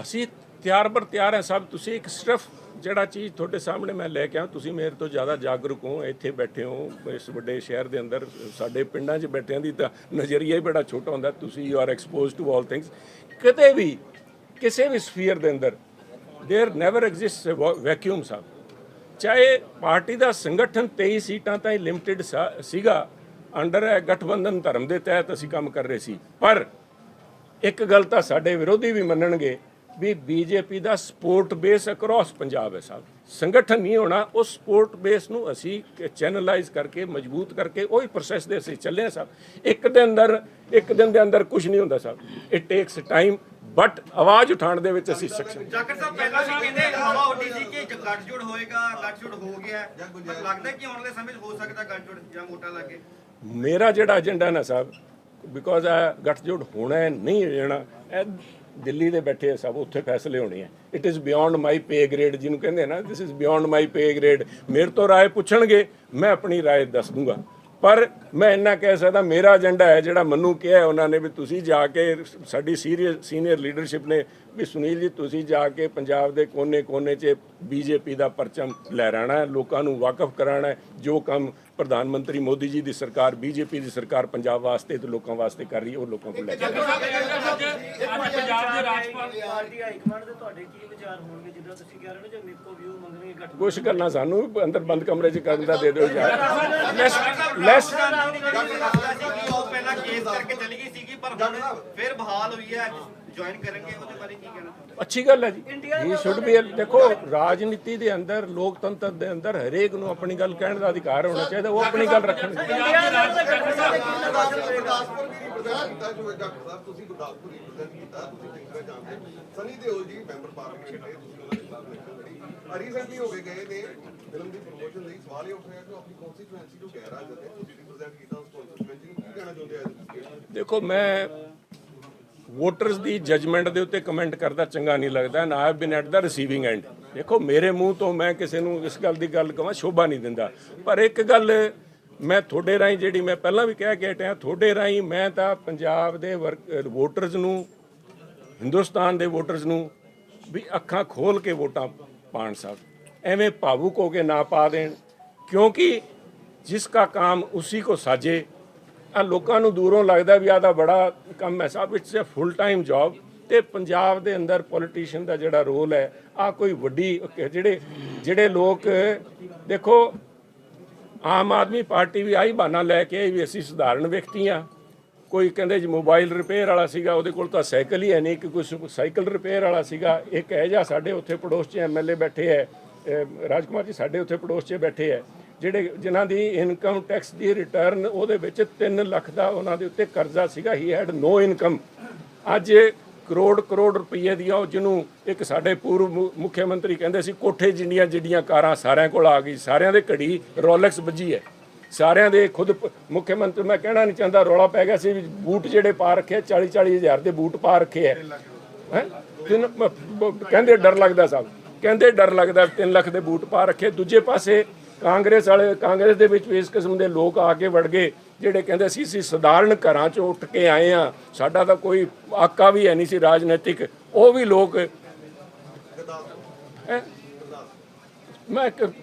S1: ਅਸੀਂ ਤਿਆਰ ਬਰ ਤਿਆਰ ਹੈ ਸਭ। ਤੁਸੀਂ ਇੱਕ ਸਿਰਫ ਜਿਹੜਾ ਚੀਜ਼ ਤੁਹਾਡੇ ਸਾਹਮਣੇ ਮੈਂ ਲੈ ਕੇ ਆਇਆ, ਤੁਸੀਂ ਮੇਰੇ ਤੋਂ ਜ਼ਿਆਦਾ ਜਾਗਰੂਕ ਹੋ, ਇੱਥੇ ਬੈਠੇ ਹੋ ਇਸ ਵੱਡੇ ਸ਼ਹਿਰ ਦੇ ਅੰਦਰ। ਸਾਡੇ ਪਿੰਡਾਂ 'ਚ ਬੈਠਿਆਂ ਦੀ ਤਾਂ ਨਜ਼ਰੀਆ ਹੀ ਬੜਾ ਛੋਟਾ ਹੁੰਦਾ। ਤੁਸੀਂ you are exposed to all things. ਕਿਤੇ ਵੀ ਕਿਸੇ ਵੀ ਸਫੀਅਰ ਦੇ ਅੰਦਰ ਦੇਅਰ ਨੈਵਰ ਐਗਜ਼ਿਸਟ ਵੈਕਿਊਮ ਸਾਹਿਬ। ਚਾਹੇ ਪਾਰਟੀ ਦਾ ਸੰਗਠਨ 23 ਸੀਟਾਂ ਤਾਂ ਹੀ ਲਿਮਟਿਡ ਸੀਗਾ, ਅੰਡਰ ਗਠਬੰਧਨ ਧਰਮ ਦੇ ਤਹਿਤ ਅਸੀਂ ਕੰਮ ਕਰ ਰਹੇ ਸੀ। ਪਰ ਇੱਕ ਗੱਲ ਤਾਂ ਸਾਡੇ ਵਿਰੋਧੀ ਵੀ ਮੰਨਣਗੇ ਵੀ ਬੀਜੇਪੀ ਦਾ ਸਪੋਰਟ ਬੇਸ ਅਕ੍ਰੋਸ ਪੰਜਾਬ ਹੈ ਸਾਹਿਬ। ਸੰਗਠਨ ਨਹੀਂ ਹੋਣਾ, ਉਸ ਸਪੋਰਟ ਬੇਸ ਨੂੰ ਅਸੀਂ ਚੈਨਲਾਈਜ਼ ਕਰਕੇ ਮਜ਼ਬੂਤ ਕਰਕੇ ਉਹੀ ਪ੍ਰੋਸੈਸ ਦੇ ਅਸੀਂ ਚੱਲੇ ਹਾਂ ਸਾਹਿਬ। ਇੱਕ ਦਿਨ ਦੇ ਅੰਦਰ ਕੁਝ ਨਹੀਂ ਹੁੰਦਾ ਸਾਹਿਬ। ਇਟ ਟੇਕਸ ਟਾਈਮ, ਬਟ ਆਵਾਜ਼ ਉਠਾਉਣ ਦੇ ਵਿੱਚ ਅਸੀਂ ਸક્ષਮ।
S4: ਜਾਕਰ ਸਾਹਿਬ ਪਹਿਲਾਂ ਵੀ ਕਹਿੰਦੇ ਹਵਾ ਉੱਡੀ ਸੀ ਕਿ ਗੱਠਜੋੜ ਹੋਏਗਾ, ਗੱਠਜੋੜ ਹੋ ਗਿਆ, ਪਰ ਲੱਗਦਾ ਕਿ ਆਉਣ ਵਾਲੇ ਸਮੇਂ 'ਚ ਹੋ ਸਕਦਾ ਗੱਠਜੋੜ ਜਾਂ ਵੋਟਾਂ ਲੱਗੇ।
S1: ਮੇਰਾ ਜਿਹੜਾ ਏਜੰਡਾ ਨਾ ਸਾਹਿਬ, ਬਿਕੋਜ਼ ਆ ਗੱਠਜੋੜ ਹੋਣਾ ਹੈ ਨਹੀਂ ਹੋਣਾ, ਇਹ ਦਿੱਲੀ ਦੇ ਬੈਠੇ ਆ ਸਭ, ਉੱਥੇ ਫੈਸਲੇ ਹੋਣੇ ਆ। It is beyond my pay grade, ਜਿਹਨੂੰ ਕਹਿੰਦੇ ਨਾ, this is beyond my pay grade. ਮੇਰੇ ਤੋਂ ਰਾਏ ਪੁੱਛਣਗੇ, ਮੈਂ ਆਪਣੀ ਰਾਏ ਦੱਸ ਦੂੰਗਾ। ਪਰ ਮੈਂ ਇੰਨਾ ਕਹਿ ਸਕਦਾ, ਮੇਰਾ ਏਜੰਡਾ ਹੈ ਜਿਹੜਾ ਮੈਨੂੰ ਕਿਹਾ ਉਹਨਾਂ ਨੇ ਵੀ ਤੁਸੀਂ ਜਾ ਕੇ, ਸਾਡੀ ਸੀਨੀਅਰ ਲੀਡਰਸ਼ਿਪ ਨੇ ਵੀ ਸੁਨੀਲ ਜੀ ਤੁਸੀਂ ਜਾ ਕੇ ਪੰਜਾਬ ਦੇ ਕੋਨੇ-ਕੋਨੇ 'ਚ ਬੀਜੇਪੀ ਦਾ ਪਰਚਮ ਲਹਿਰਾਣਾ ਹੈ, ਲੋਕਾਂ ਨੂੰ ਵਾਕਫ ਕਰਾਉਣਾ ਹੈ। ਜੋ ਕੰਮ ਪ੍ਰਧਾਨ ਮੰਤਰੀ ਮੋਦੀ ਜੀ ਦੀ ਸਰਕਾਰ, ਬੀਜੇਪੀ ਦੀ ਸਰਕਾਰ ਪੰਜਾਬ ਵਾਸਤੇ ਤੇ ਲੋਕਾਂ ਵਾਸਤੇ ਕਰ ਰਹੀ ਹੈ, ਉਹ ਲੋਕਾਂ ਕੋਲ ਲੈ ਕੇ
S5: ਪੰਜਾਬ ਦੇ ਰਾਜਪਾਲ ਪਾਰਟੀ ਹਾਈਕਮਾਂਡ ਦੇ ਤੁਹਾਡੇ ਕੀ ਵਿਚਾਰ ਹੋਣਗੇ ਜਿੱਦਾਂ ਤੁਸੀਂ ਕਹਿ ਰਹੇ ਹੋ ਜੇ ਨਿੱਕੋ ਵਿਊ ਮੰਗਣਗੇ ਗੱਠ
S1: ਕੁਛ ਗੱਲਾਂ ਸਾਨੂੰ ਅੰਦਰ ਬੰਦ ਕਮਰੇ 'ਚ ਕਰਨ ਦਾ ਦੇ ਦਿਓ ਯਾਰ। ਲੈਸ
S4: ਉਹ ਪਹਿਲਾਂ ਕੇਸ ਕਰਕੇ ਚਲੀ ਗਈ ਸੀਗੀ, ਪਰ ਹੁਣ ਫਿਰ ਬਹਾਲ ਹੋਈ ਹੈ, ਜੁਆਇਨ ਕਰਨਗੇ, ਉਹਦੇ ਬਾਰੇ ਕੀ ਕਹਿਣਾ?
S1: ਅੱਛੀ ਗੱਲ ਹੈ ਜੀ। ਹੀ ਸ਼ੁੱਡ ਬੀ। ਦੇਖੋ, ਰਾਜਨੀਤੀ ਦੇ ਅੰਦਰ, ਲੋਕਤੰਤਰ ਦੇ ਅੰਦਰ ਹਰੇਕ ਨੂੰ ਆਪਣੀ ਗੱਲ ਕਹਿਣ ਦਾ ਅਧਿਕਾਰ ਹੋਣਾ ਚਾਹੀਦਾ, ਉਹ ਆਪਣੀ ਗੱਲ ਰੱਖਣਗੇ।
S3: ਗੁਰਦਾਸਪੁਰ ਵੀ ਰਿਪਰੈਜ਼ੈਂਟ ਕੀਤਾ ਜੋ ਡਾਕਟਰ ਸਾਹਿਬ, ਤੁਸੀਂ ਗੁਰਦਾਸਪੁਰ ਰਿਪਰੈਜ਼ੈਂਟ ਕੀਤਾ, ਤੁਸੀਂ ਚੰਗਾ ਜਾਣਦੇ। ਸਨੀ ਦਿਓਲ ਜੀ ਮੈਂਬਰ ਪਾਰਲੀਮੈਂਟ ਦੇ, ਤੁਸੀਂ ਉਹਨਾਂ ਦੇ ਖਿਲਾਫ ਇਲੈਕਸ਼ਨ ਲੜੀ। ਰੀਸੈਂਟਲੀ ਹੋ ਕੇ ਗਏ ਨੇ ਫਿਲਮ ਦੀ ਪ੍ਰੋਮੋਸ਼ਨ ਲਈ। ਸਵਾਲ ਇਹ ਉੱਠਿਆ ਕਿ ਆਪਣੀ ਕਨਸਟੀਟੂਐਂਸੀ ਨੂੰ ਗੈਰ ਰਾਜ ਦੇ ਤੁਸੀਂ ਰਿਪਰੈਜ਼ੈਂਟ ਕੀਤਾ, ਉਸ ਕਨਸਟੀਟੂਐਂਸੀ ਨੂੰ ਕੀ ਕਹਿਣਾ ਚਾਹੁੰਦੇ ਆ?
S1: ਦੇਖੋ, ਮੈਂ ਵੋਟਰਸ ਦੀ ਜਜਮੈਂਟ ਦੇ ਉੱਤੇ ਕਮੈਂਟ ਕਰਦਾ ਚੰਗਾ ਨਹੀਂ ਲੱਗਦਾ, and I have been at the receiving and. ਦੇਖੋ, ਮੇਰੇ ਮੂੰਹ ਤੋਂ ਮੈਂ ਕਿਸੇ ਨੂੰ ਇਸ ਗੱਲ ਦੀ ਗੱਲ ਕਹਾਂ ਸ਼ੋਭਾ ਨਹੀਂ ਦਿੰਦਾ। ਪਰ ਇੱਕ ਗੱਲ ਮੈਂ ਤੁਹਾਡੇ ਰਾਹੀਂ, ਜਿਹੜੀ ਮੈਂ ਪਹਿਲਾਂ ਵੀ ਕਹਿ ਕੇ ਹਟਿਆ, ਤੁਹਾਡੇ ਰਾਹੀਂ ਮੈਂ ਤਾਂ ਪੰਜਾਬ ਦੇ ਵੋਟਰਸ ਨੂੰ, ਹਿੰਦੁਸਤਾਨ ਦੇ ਵੋਟਰਸ ਨੂੰ ਵੀ ਅੱਖਾਂ ਖੋਲ ਕੇ ਵੋਟਾਂ ਪਾਉਣ ਸਾਹਿਬ। ਐਵੇਂ ਭਾਵੁਕ ਹੋ ਕੇ ਨਾ ਪਾ ਦੇਣ, ਕਿਉਂਕਿ ਜਿਸ ਕਾ ਕੰਮ ਉਸੀ ਕੋ ਸਾਜੇ। ਆ ਲੋਕਾਂ ਨੂੰ ਦੂਰੋਂ ਲੱਗਦਾ ਵੀ ਆਹ ਤਾਂ ਬੜਾ ਕੰਮ ਹੈ ਸਾਹਿਬ, it's a full time job. ਤੇ ਪੰਜਾਬ ਦੇ ਅੰਦਰ ਪੋਲੀਟੀਸ਼ੀਅਨ ਦਾ ਜਿਹੜਾ ਰੋਲ ਹੈ, ਆ ਕੋਈ ਵੱਡੀ ਜਿਹੜੇ ਲੋਕ, ਦੇਖੋ ਆਮ ਆਦਮੀ ਪਾਰਟੀ ਵੀ ਆਹੀ ਬਹਾਨਾ ਲੈ ਕੇ ਆਈ ਵੀ ਅਸੀਂ ਸਧਾਰਨ ਵਿਅਕਤੀ ਹਾਂ। ਕੋਈ ਕਹਿੰਦੇ ਜੀ ਮੋਬਾਈਲ ਰਿਪੇਅਰ ਵਾਲਾ ਸੀਗਾ, ਉਹਦੇ ਕੋਲ ਤਾਂ ਸਾਈਕਲ ਹੀ ਹੈ ਨਹੀਂ, ਕਿ ਕੋਈ ਸਾਈਕਲ ਰਿਪੇਅਰ ਵਾਲਾ ਸੀਗਾ। ਇੱਕ ਇਹ ਜਿਹਾ ਸਾਡੇ ਉੱਥੇ ਪੜੋਸ 'ਚ ਐਮਐਲਏ ਬੈਠੇ ਹੈ, ਰਾਜਕੁਮਾਰ ਜੀ ਸਾਡੇ ਉੱਥੇ ਪੜੋਸ 'ਚ ਬੈਠੇ ਹੈ, ਜਿਨ੍ਹਾਂ ਦੀ ਇਨਕਮ ਟੈਕਸ ਦੀ ਰਿਟਰਨ ਉਹਦੇ ਵਿੱਚ 3 ਲੱਖ ਦਾ ਉਹਨਾਂ ਦੇ ਉੱਤੇ ਕਰਜ਼ਾ ਸੀਗਾ। He had no income. ਅੱਜ ਕਰੋੜ ਰੁਪਏ ਦੀਆਂ, ਉਹ ਜਿਹਨੂੰ ਇੱਕ ਸਾਡੇ ਪੂਰਵ ਮੁੱਖ ਮੰਤਰੀ ਕਹਿੰਦੇ ਸੀ ਕੋਠੇ ਜਿੰਨੀਆਂ ਕਾਰਾਂ ਸਾਰਿਆਂ ਕੋਲ ਆ ਗਈ, ਸਾਰਿਆਂ ਦੇ ਘੜੀ ਰੋਲੈਕਸ ਵੱਜੀ ਹੈ, ਸਾਰਿਆਂ ਦੇ। ਖੁਦ ਮੁੱਖ ਮੰਤਰੀ, ਮੈਂ ਕਹਿਣਾ ਨਹੀਂ ਚਾਹੁੰਦਾ, ਰੌਲਾ ਪੈ ਗਿਆ ਸੀ ਵੀ ਬੂਟ ਜਿਹੜੇ ਪਾ ਰੱਖੇ 40 ਹਜ਼ਾਰ ਦੇ ਬੂਟ ਪਾ ਰੱਖੇ ਹੈ। ਕਹਿੰਦੇ ਡਰ ਲੱਗਦਾ ਸਾਹਿਬ, ਕਹਿੰਦੇ ਡਰ ਲੱਗਦਾ, 3 ਲੱਖ ਦੇ ਬੂਟ ਪਾ ਰੱਖੇ। ਦੂਜੇ ਪਾਸੇ ਕਾਂਗਰਸ ਦੇ ਵਿੱਚ ਵੀ ਇਸ ਕਿਸਮ ਦੇ ਲੋਕ ਆ ਕੇ ਵੜ ਗਏ, ਜਿਹੜੇ ਕਹਿੰਦੇ ਸੀ ਅਸੀਂ ਸਧਾਰਨ ਘਰਾਂ 'ਚੋਂ ਉੱਠ ਕੇ ਆਏ ਹਾਂ, ਸਾਡਾ ਤਾਂ ਕੋਈ ਆਕਾ ਵੀ ਹੈ ਨਹੀਂ ਸੀ ਰਾਜਨੀਤਿਕ। ਉਹ ਵੀ ਲੋਕ, ਮੈਂ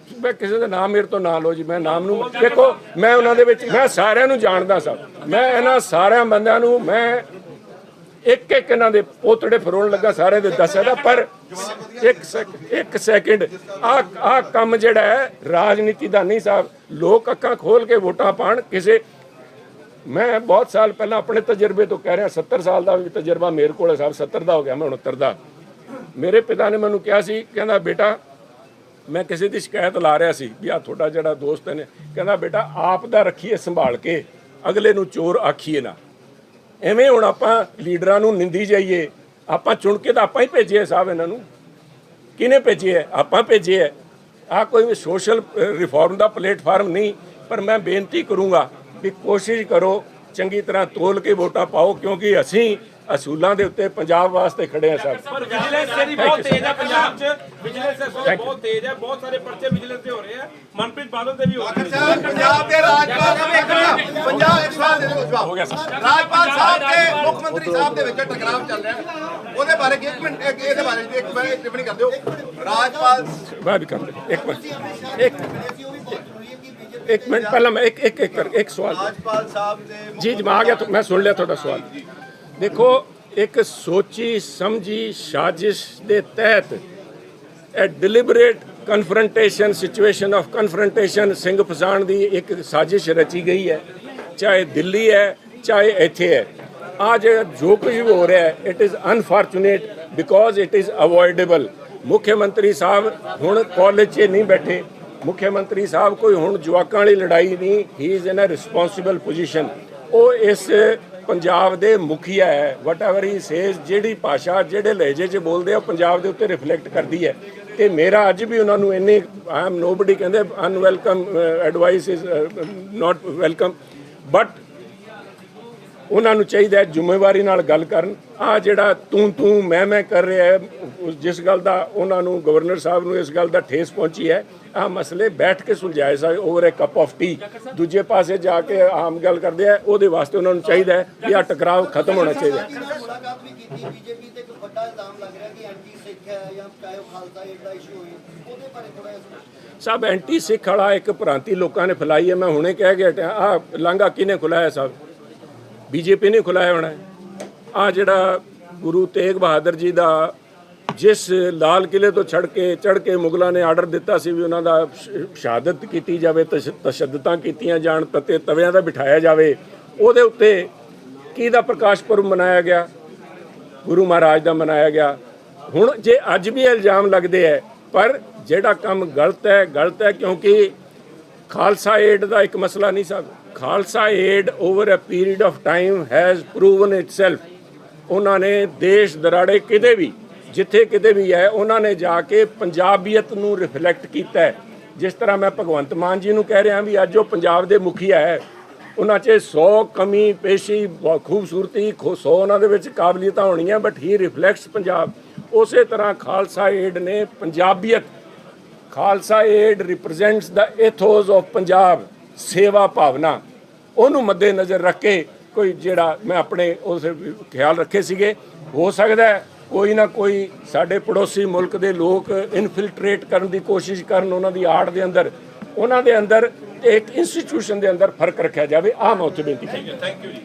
S1: ਕਿਸੇ ਦਾ ਨਾਮ ਮੇਰੇ ਤੋਂ ਨਾ ਲਓ ਜੀ, ਮੈਂ ਨਾਮ ਨੂੰ ਦੇਖੋ, ਮੈਂ ਉਹਨਾਂ ਦੇ ਵਿੱਚ, ਮੈਂ ਸਾਰਿਆਂ ਨੂੰ ਜਾਣਦਾ ਸਾਹਿਬ। ਮੈਂ ਇਹਨਾਂ ਸਾਰਿਆਂ ਬੰਦਿਆਂ ਨੂੰ, ਮੈਂ ਇੱਕ ਇਹਨਾਂ ਦੇ ਪੋਤੜੇ ਫਰੋਣ ਲੱਗਾ ਸਾਰੇ ਦੇ ਦੱਸਿਆ ਦਾ। ਪਰ ਇੱਕ ਸੈਕਿੰਡ, ਆਹ ਕੰਮ ਜਿਹੜਾ ਹੈ ਰਾਜਨੀਤੀ ਦਾ ਨਹੀਂ ਸਾਹਿਬ। ਲੋਕ ਅੱਖਾਂ ਖੋਲ ਕੇ ਵੋਟਾਂ ਪਾਣ। ਮੈਂ ਬਹੁਤ ਸਾਲ ਪਹਿਲਾਂ ਆਪਣੇ ਤਜਰਬੇ ਤੋਂ ਕਹਿ ਰਿਹਾ, 70 ਸਾਲ ਦਾ ਵੀ ਤਜਰਬਾ ਮੇਰੇ ਕੋਲ ਹੈ ਸਾਹਿਬ, 70 ਦਾ ਹੋ ਗਿਆ ਮੈਂ 69 ਦਾ। ਮੇਰੇ ਪਿਤਾ ਨੇ ਮੈਨੂੰ ਕਿਹਾ ਸੀ, ਕਹਿੰਦਾ ਬੇਟਾ, ਮੈਂ ਕਿਸੇ ਦੀ ਸ਼ਿਕਾਇਤ ਲਾ ਰਿਹਾ ਸੀ ਵੀ ਆ ਤੁਹਾਡਾ ਜਿਹੜਾ ਦੋਸਤ ਨੇ, ਕਹਿੰਦਾ ਬੇਟਾ ਆਪ ਦਾ ਰੱਖੀਏ ਸੰਭਾਲ ਕੇ, ਅਗਲੇ ਨੂੰ ਚੋਰ ਆਖੀਏ ਨਾ। ਐਵੇਂ ਹੁਣ ਆਪਾਂ ਲੀਡਰਾਂ ਨੂੰ ਨਿੰਦੀ ਜਾਈਏ, ਆਪਾਂ ਚੁਣ ਕੇ ਤਾਂ ਆਪਾਂ ਹੀ ਭੇਜੇ ਸਾਹਿਬ ਇਹਨਾਂ ਨੂੰ। ਕਿਹਨੇ ਭੇਜੇ ਹੈ? ਆਪਾਂ ਭੇਜੇ ਹੈ। ਆਹ ਕੋਈ ਸੋਸ਼ਲ ਰਿਫਾਰਮ ਦਾ ਪਲੇਟਫਾਰਮ ਨਹੀਂ। ਪਰ ਮੈਂ ਬੇਨਤੀ ਕਰੂੰਗਾ ਵੀ ਕੋਸ਼ਿਸ਼ ਕਰੋ, ਚੰਗੀ ਤਰ੍ਹਾਂ ਤੋਲ ਕੇ ਵੋਟਾਂ ਪਾਓ, ਕਿਉਂਕਿ ਅਸੀਂ ਅਸੂਲਾਂ ਦੇ ਉੱਤੇ ਪੰਜਾਬ ਵਾਸਤੇ ਖੜੇ ਆ ਸਾਹਿਬ।
S2: ਪਰ ਵਿਜੀਲੈਂਸ ਜਿਹੜੀ ਬਹੁਤ ਤੇਜ਼ ਹੈ ਪੰਜਾਬ 'ਚ, ਵਿਜੀਲੈਂਸ ਇਸ ਵੇਲੇ ਬਹੁਤ ਤੇਜ਼ ਹੈ, ਬਹੁਤ ਸਾਰੇ ਪਰਚੇ ਵਿਜੀਲੈਂਸ ਦੇ ਹੋ ਰਹੇ ਆ, ਮਨਪ੍ਰੀਤ ਬਾਦਲ ਤੇ ਵੀ ਹੋ ਰਹੇ ਆ।
S6: ਪੰਜਾਬ ਦੇ ਰਾਜਪਾਲ ਪੰਜਾਬ ਇੱਕ ਸਾਲ ਦੇ ਜਵਾਬ
S1: ਹੋ ਗਿਆ ਸਰ।
S6: ਰਾਜਪਾਲ ਸਾਹਿਬ ਤੇ ਮੁੱਖ ਮੰਤਰੀ ਸਾਹਿਬ ਦੇ ਵਿੱਚ ਟਕਰਾਅ ਚੱਲ ਰਿਹਾ ਹੈ। ਉਹਦੇ ਬਾਰੇ ਇੱਕ ਮਿੰਟ ਇਹਦੇ ਬਾਰੇ ਇੱਕ ਮਿੰਟ ਟਿੱਪਣੀ ਕਰ ਦਿਓ। ਰਾਜਪਾਲ
S1: ਬਾਅਦ ਕਰ ਦੇ ਇੱਕ ਮਿੰਟ ਪਹਿਲਾਂ ਮੈਂ ਇੱਕ ਸਵਾਲ
S6: ਰਾਜਪਾਲ ਸਾਹਿਬ ਦੇ
S1: ਜੀ ਮੈਂ ਆ ਗਿਆ ਮੈਂ ਸੁਣ ਲਿਆ ਤੁਹਾਡਾ ਸਵਾਲ। ਦੇਖੋ ਇੱਕ ਸੋਚੀ ਸਮਝੀ ਸਾਜ਼ਿਸ਼ ਦੇ ਤਹਿਤ ਇਹ ਡਿਲੀਬਰੇਟ confrontation situation of confrontation Singh ਫਸਾਣ ਦੀ ਇੱਕ ਸਾਜ਼ਿਸ਼ ਰਚੀ ਗਈ ਹੈ, ਚਾਹੇ ਦਿੱਲੀ ਹੈ ਚਾਹੇ ਇੱਥੇ ਹੈ। ਅੱਜ ਜੋ ਕੁਝ ਵੀ ਹੋ ਰਿਹਾ ਹੈ it is unfortunate because it is avoidable. ਮੁੱਖ ਮੰਤਰੀ ਸਾਹਿਬ ਹੁਣ ਕਾਲਜ 'ਚ ਨਹੀਂ ਬੈਠੇ, ਮੁੱਖ ਮੰਤਰੀ ਸਾਹਿਬ ਕੋਈ ਹੁਣ ਜਵਾਕਾਂ ਵਾਲੀ ਲੜਾਈ ਨਹੀਂ, he is in a responsible position. ਉਹ ਇਸ ਪੰਜਾਬ ਦੇ ਮੁਖੀਆ ਹੈ, ਵਟ ਐਵਰ ਹੀ ਸੇਜ਼, ਜਿਹੜੀ ਭਾਸ਼ਾ ਜਿਹੜੇ ਲਹਿਜੇ 'ਚ ਬੋਲਦੇ ਆ ਉਹ ਪੰਜਾਬ ਦੇ ਉੱਤੇ ਰਿਫਲੈਕਟ ਕਰਦੀ ਹੈ। ਤੇ ਮੇਰਾ ਅੱਜ ਵੀ ਉਹਨਾਂ ਨੂੰ ਇੰਨੀ ਆਈ ਐਮ ਨੋਬਡੀ ਕਹਿੰਦੇ unwelcome advice is not welcome, but ਉਹਨਾਂ ਨੂੰ ਚਾਹੀਦਾ ਹੈ ਜ਼ਿੰਮੇਵਾਰੀ ਨਾਲ ਗੱਲ ਕਰਨ। ਆ ਜਿਹੜਾ ਤੂੰ ਮੈਂ ਕਰ ਰਿਹਾ ਹੈ, ਜਿਸ ਗੱਲ ਦਾ ਉਹਨਾਂ ਨੂੰ ਗਵਰਨਰ ਸਾਹਿਬ ਨੂੰ ਇਸ ਗੱਲ ਦਾ ਠੇਸ ਪਹੁੰਚੀ ਹੈ, ਆ ਮਸਲੇ ਬੈਠ ਕੇ ਸੁਲਝਾਏ ਜਾਏ over a cup of tea. ਦੂਜੇ ਪਾਸੇ ਜਾ ਕੇ ਆਮ ਗੱਲ ਕਰਦੇ ਆ, ਉਹਦੇ ਵਾਸਤੇ ਉਹਨਾਂ ਨੂੰ ਚਾਹੀਦਾ ਹੈ ਕਿ ਆ ਟਕਰਾਅ ਖਤਮ ਹੋਣਾ ਚਾਹੀਦਾ।
S7: ਮੁਲਾਕਾਤ ਵੀ ਕੀਤੀ ਬੀਜੇਪੀ ਤੇ ਇੱਕ ਵੱਡਾ ਇਲਜ਼ਾਮ ਲੱਗ ਰਿਹਾ ਕਿ ਐਂਟੀ ਸਿੱਖ ਹੈ ਜਾਂ ਚਾਹੇ ਉਹ ਖਾਲਸਾ ਏਡ ਦਾ ਇਸ਼ੂ ਹੋਏ, ਉਹਦੇ ਬਾਰੇ ਥੋੜਾ ਜਿਹਾ
S1: ਸਭ ਐਂਟੀ ਸਿੱਖ ਵਾਲਾ ਇੱਕ ਭ੍ਰਾਂਤੀ ਲੋਕਾਂ ਨੇ ਫੈਲਾਈ ਹੈ। ਮੈਂ ਹੁਣੇ ਕਹਿ ਕੇ ਹਟਿਆ, ਆ ਲਾਂਘਾ ਕਿਹਨੇ ਖੁਲਾਇਆ ਸਾਹਿਬ? ਬੀਜੇਪੀ ਨੇ ਖੁਲਾਇਆ ਹੋਣਾ। ਆ ਜਿਹੜਾ ਗੁਰੂ ਤੇਗ ਬਹਾਦਰ ਜੀ ਦਾ ਜਿਸ ਲਾਲ ਕਿਲੇ ਤੋਂ ਚੜ੍ਹ ਕੇ ਮੁਗਲਾਂ ਨੇ ਆਰਡਰ ਦਿੱਤਾ ਸੀ ਵੀ ਉਹਨਾਂ ਦਾ ਸ਼ਹਾਦਤ ਕੀਤੀ ਜਾਵੇ, ਤਸ਼ੱਦਦਾਂ ਕੀਤੀਆਂ ਜਾਣ, ਤਤੇ ਤਵਿਆਂ ਦਾ ਬਿਠਾਇਆ ਜਾਵੇ, ਉਹਦੇ ਉੱਤੇ ਕਿਹਦਾ ਪ੍ਰਕਾਸ਼ ਪੁਰਬ ਮਨਾਇਆ ਗਿਆ? ਗੁਰੂ ਮਹਾਰਾਜ ਦਾ ਮਨਾਇਆ ਗਿਆ। ਹੁਣ ਜੇ ਅੱਜ ਵੀ ਇਲਜ਼ਾਮ ਲੱਗਦੇ ਹੈ, ਪਰ ਜਿਹੜਾ ਕੰਮ ਗਲਤ ਹੈ ਕਿਉਂਕਿ ਖਾਲਸਾ ਏਡ ਦਾ ਇੱਕ ਮਸਲਾ ਨਹੀਂ ਸਾਹਿਬ। Khalsa aid over a period of time has proven itself. ਉਹਨਾਂ ਨੇ ਦੇਸ਼ ਦਰਾੜੇ ਕਿਤੇ ਵੀ ਜਿੱਥੇ ਕਿਤੇ ਵੀ ਹੈ ਉਹਨਾਂ ਨੇ ਜਾ ਕੇ ਪੰਜਾਬੀਅਤ ਨੂੰ ਰਿਫਲੈਕਟ ਕੀਤਾ ਹੈ। ਜਿਸ ਤਰ੍ਹਾਂ ਮੈਂ ਭਗਵੰਤ ਮਾਨ ਜੀ ਨੂੰ ਕਹਿ ਰਿਹਾ ਵੀ ਅੱਜ ਉਹ ਪੰਜਾਬ ਦੇ ਮੁਖੀਆ ਹੈ, ਉਹਨਾਂ 'ਚ 100 ਕਮੀ ਪੇਸ਼ੀ ਖੂਬਸੂਰਤੀ 100 ਉਹਨਾਂ ਦੇ ਵਿੱਚ ਕਾਬਲੀਅਤਾਂ ਹੋਣੀਆਂ, ਬਟ ਹੀ ਰਿਫਲੈਕਟਸ ਪੰਜਾਬ। ਉਸੇ ਤਰ੍ਹਾਂ ਖਾਲਸਾ ਏਡ ਨੇ ਪੰਜਾਬੀਅਤ, Khalsa Aid represents the ethos of Punjab, ਸੇਵਾ ਭਾਵਨਾ, ਉਹਨੂੰ ਮੱਦੇ ਨਜ਼ਰ ਰੱਖ ਕੇ ਕੋਈ ਜਿਹੜਾ ਮੈਂ ਆਪਣੇ ਉਸ ਖਿਆਲ ਰੱਖੇ ਸੀਗੇ। ਹੋ ਸਕਦਾ ਹੈ ਕੋਈ ਨਾ ਕੋਈ ਸਾਡੇ ਪੜੋਸੀ ਮੁਲਕ ਦੇ ਲੋਕ ਇਨਫਿਲਟਰੇਟ ਕਰਨ ਦੀ ਕੋਸ਼ਿਸ਼ ਕਰਨ, ਉਹਨਾਂ ਦੀ ਆੜ ਦੇ ਅੰਦਰ, ਉਹਨਾਂ ਦੇ ਅੰਦਰ ਇੱਕ ਇੰਸਟੀਟਿਊਸ਼ਨ ਦੇ ਅੰਦਰ ਫਰਕ ਰੱਖਿਆ ਜਾਵੇ। ਆਹ ਮੈਂ ਉੱਥੇ ਬੇਨਤੀ ਕਰਦਾ।
S2: ਥੈਂਕ ਯੂ ਜੀ।